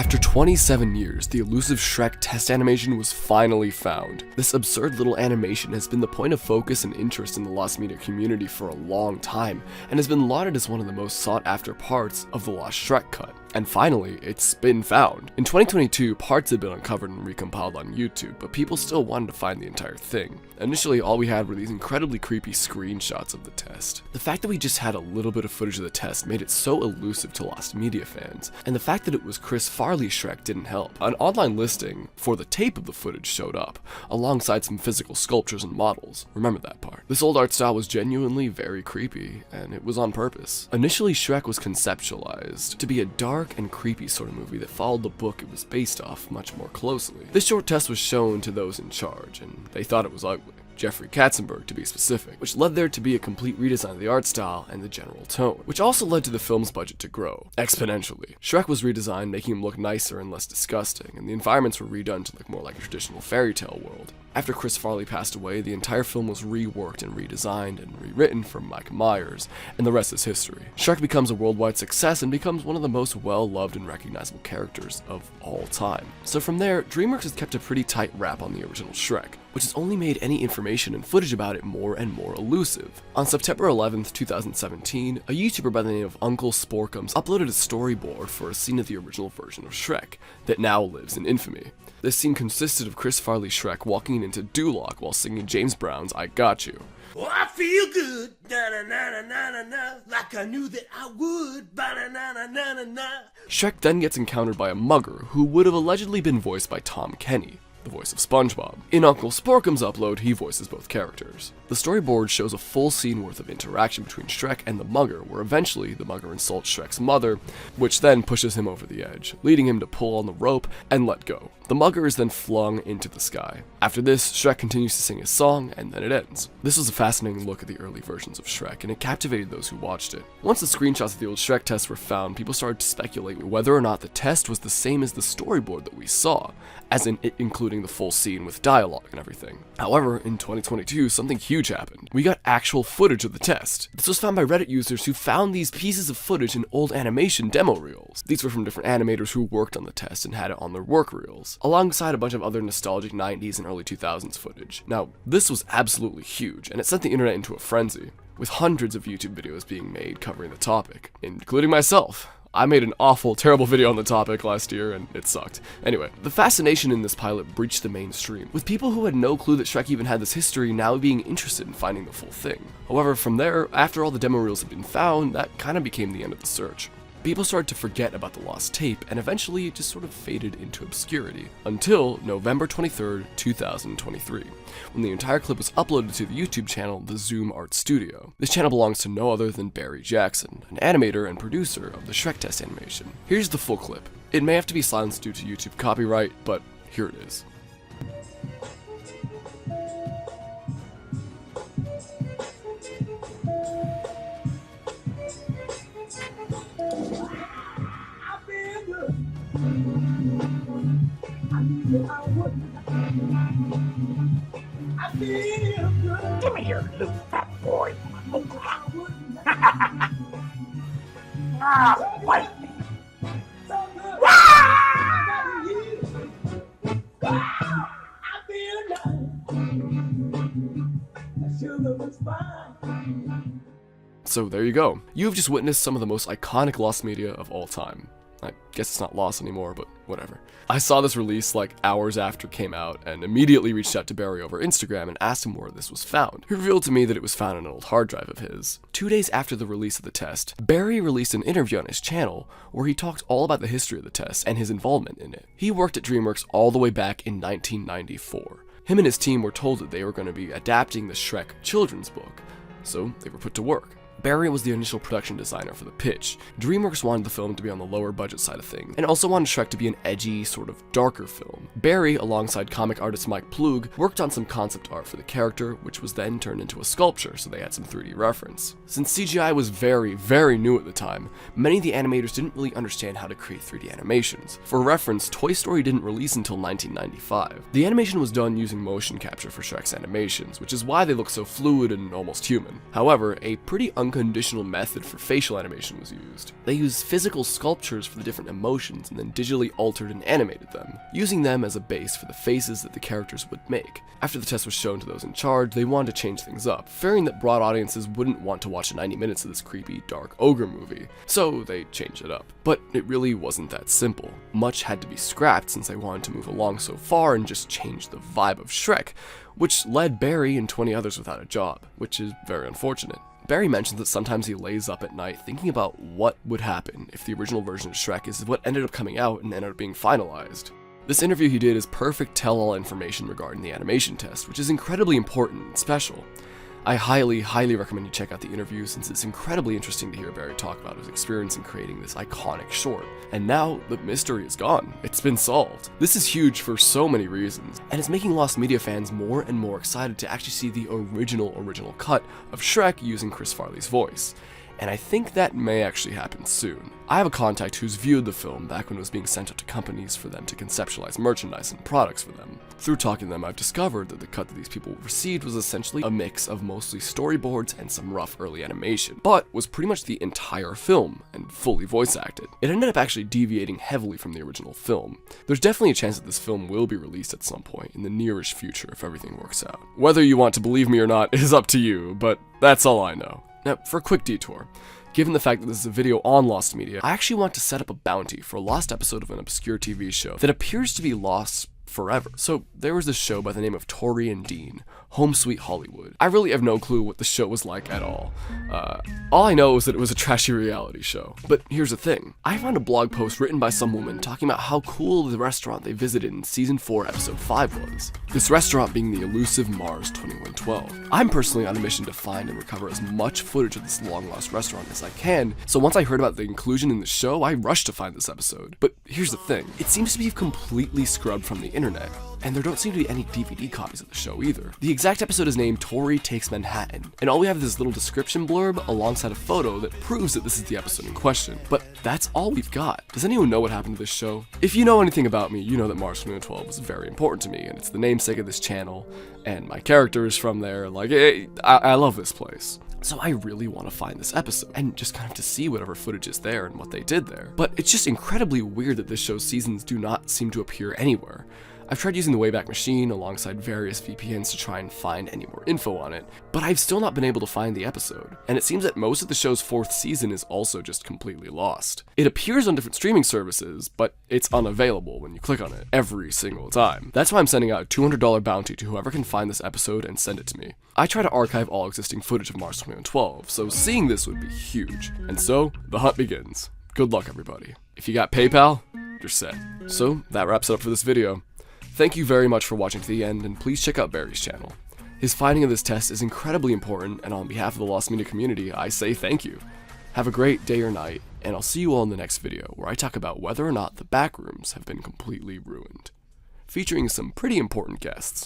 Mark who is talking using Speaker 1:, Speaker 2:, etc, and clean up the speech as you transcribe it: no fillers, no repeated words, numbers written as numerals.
Speaker 1: After 27 years, the elusive Shrek test animation was finally found. This absurd little animation has been the point of focus and interest in the lost media community for a long time, and has been lauded as one of the most sought after parts of the lost Shrek cut. And finally, it's been found. In 2022, parts had been uncovered and recompiled on YouTube, but people still wanted to find the entire thing. Initially, all we had were these incredibly creepy screenshots of the test. The fact that we just had a little bit of footage of the test made it so elusive to lost media fans, and the fact that it was Chris Farley Shrek didn't help. An online listing for the tape of the footage showed up, alongside some physical sculptures and models. Remember that part. This old art style was genuinely very creepy, and it was on purpose. Initially, Shrek was conceptualized to be a dark and creepy sort of movie that followed the book it was based off much more closely. This short test was shown to those in charge, and they thought it was ugly. Jeffrey Katzenberg to be specific, which led there to be a complete redesign of the art style and the general tone, which also led to the film's budget to grow exponentially. Shrek was redesigned, making him look nicer and less disgusting, and the environments were redone to look more like a traditional fairy tale world. After Chris Farley passed away, the entire film was reworked and redesigned and rewritten from Mike Myers, and the rest is history. Shrek becomes a worldwide success and becomes one of the most well-loved and recognizable characters of all time. So from there, DreamWorks has kept a pretty tight wrap on the original Shrek, which has only made any information and footage about it more and more elusive. On September 11th, 2017, a YouTuber by the name of Uncle Sporkums uploaded a storyboard for a scene of the original version of Shrek that now lives in infamy. This scene consisted of Chris Farley Shrek walking into Duloc while singing James Brown's I Got You.
Speaker 2: Oh, I feel good, na-na-na-na-na-na, like I knew that I would, ba-na-na-na-na-na.
Speaker 1: Shrek then gets encountered by a mugger who would have allegedly been voiced by Tom Kenny, the voice of SpongeBob. In Uncle Sporkums' upload, he voices both characters. The storyboard shows a full scene worth of interaction between Shrek and the mugger, where eventually the mugger insults Shrek's mother, which then pushes him over the edge, leading him to pull on the rope and let go. The mugger is then flung into the sky. After this, Shrek continues to sing his song, and then it ends. This was a fascinating look at the early versions of Shrek, and it captivated those who watched it. Once the screenshots of the old Shrek test were found, people started to speculate whether or not the test was the same as the storyboard that we saw, as in it including the full scene with dialogue and everything. However, in 2022, something huge happened. We got actual footage of the test. This was found by Reddit users who found these pieces of footage in old animation demo reels. These were from different animators who worked on the test and had it on their work reels, alongside a bunch of other nostalgic 90s and early 2000s footage. Now, this was absolutely huge, and it sent the internet into a frenzy, with hundreds of YouTube videos being made covering the topic, including myself. I made an awful, terrible video on the topic last year, and it sucked. Anyway, the fascination in this pilot breached the mainstream, with people who had no clue that Shrek even had this history now being interested in finding the full thing. However, from there, after all the demo reels had been found, that kind of became the end of the search. People started to forget about the lost tape, and eventually it just sort of faded into obscurity, until November 23rd, 2023, when the entire clip was uploaded to the YouTube channel The Zoom Art Studio. This channel belongs to no other than Barry Jackson, an animator and producer of the Shrek test animation. Here's the full clip. It may have to be silenced due to YouTube copyright, but here it is.
Speaker 3: Give me your little fat boy. Ah, bite me.
Speaker 1: So there you go. You've just witnessed some of the most iconic lost media of all time. I guess it's not lost anymore, but whatever. I saw this release like hours after it came out and immediately reached out to Barry over Instagram and asked him where this was found. He revealed to me that it was found on an old hard drive of his. 2 days after the release of the test, Barry released an interview on his channel where he talked all about the history of the test and his involvement in it. He worked at DreamWorks all the way back in 1994. Him and his team were told that they were going to be adapting the Shrek children's book, so they were put to work. Barry was the initial production designer for the pitch. DreamWorks wanted the film to be on the lower budget side of things, and also wanted Shrek to be an edgy, sort of darker film. Barry, alongside comic artist Mike Plug, worked on some concept art for the character, which was then turned into a sculpture, so they had some 3D reference. Since CGI was very, very new at the time, many of the animators didn't really understand how to create 3D animations. For reference, Toy Story didn't release until 1995. The animation was done using motion capture for Shrek's animations, which is why they look so fluid and almost human. However, a pretty unconventional unconditional method for facial animation was used. They used physical sculptures for the different emotions and then digitally altered and animated them, using them as a base for the faces that the characters would make. After the test was shown to those in charge, they wanted to change things up, fearing that broad audiences wouldn't want to watch 90 minutes of this creepy, dark ogre movie, so they changed it up. But it really wasn't that simple. Much had to be scrapped since they wanted to move along so far and just change the vibe of Shrek, which led Barry and 20 others without a job, which is very unfortunate. Barry mentions that sometimes he lays up at night thinking about what would happen if the original version of Shrek is what ended up coming out and ended up being finalized. This interview he did is perfect tell-all information regarding the animation test, which is incredibly important and special. I highly recommend you check out the interview since it's incredibly interesting to hear Barry talk about his experience in creating this iconic short. And now, the mystery is gone. It's been solved. This is huge for so many reasons, and it's making Lost Media fans more and more excited to actually see the original cut of Shrek using Chris Farley's voice. And I think that may actually happen soon. I have a contact who's viewed the film back when it was being sent out to companies for them to conceptualize merchandise and products for them. Through talking to them, I've discovered that the cut that these people received was essentially a mix of mostly storyboards and some rough early animation, but was pretty much the entire film and fully voice acted. It ended up actually deviating heavily from the original film. There's definitely a chance that this film will be released at some point in the nearish future if everything works out. Whether you want to believe me or not is up to you, but that's all I know. Now, for a quick detour, given the fact that this is a video on Lost Media, I actually want to set up a bounty for a lost episode of an obscure TV show that appears to be lost forever. So there was this show by the name of Tori and Dean, Home Sweet Hollywood. I really have no clue what the show was like at all. All I know is that it was a trashy reality show. But here's the thing. I found a blog post written by some woman talking about how cool the restaurant they visited in Season 4, Episode 5 was. This restaurant being the elusive Mars 2112. I'm personally on a mission to find and recover as much footage of this long-lost restaurant as I can, so once I heard about the inclusion in the show, I rushed to find this episode. But here's the thing. It seems to be completely scrubbed from the internet, and there don't seem to be any DVD copies of the show either. The exact episode is named Tori Takes Manhattan, and all we have is this little description blurb alongside a photo that proves that this is the episode in question. But that's all we've got. Does anyone know what happened to this show? If you know anything about me, you know that Mars 2012 was very important to me, and it's the namesake of this channel, and my character is from there. Like, I love this place. So I really want to find this episode, and just kind of to see whatever footage is there and what they did there. But it's just incredibly weird that this show's seasons do not seem to appear anywhere. I've tried using the Wayback Machine alongside various VPNs to try and find any more info on it, but I've still not been able to find the episode, and it seems that most of the show's 4th season is also just completely lost. It appears on different streaming services, but it's unavailable when you click on it, every single time. That's why I'm sending out a $200 bounty to whoever can find this episode and send it to me. I try to archive all existing footage of Mars 2012, so seeing this would be huge. And so, the hunt begins. Good luck, everybody. If you got PayPal, you're set. So, that wraps it up for this video. Thank you very much for watching to the end, and please check out Barry's channel. His finding of this test is incredibly important, and on behalf of the Lost Media community, I say thank you. Have a great day or night, and I'll see you all in the next video, where I talk about whether or not the backrooms have been completely ruined, featuring some pretty important guests.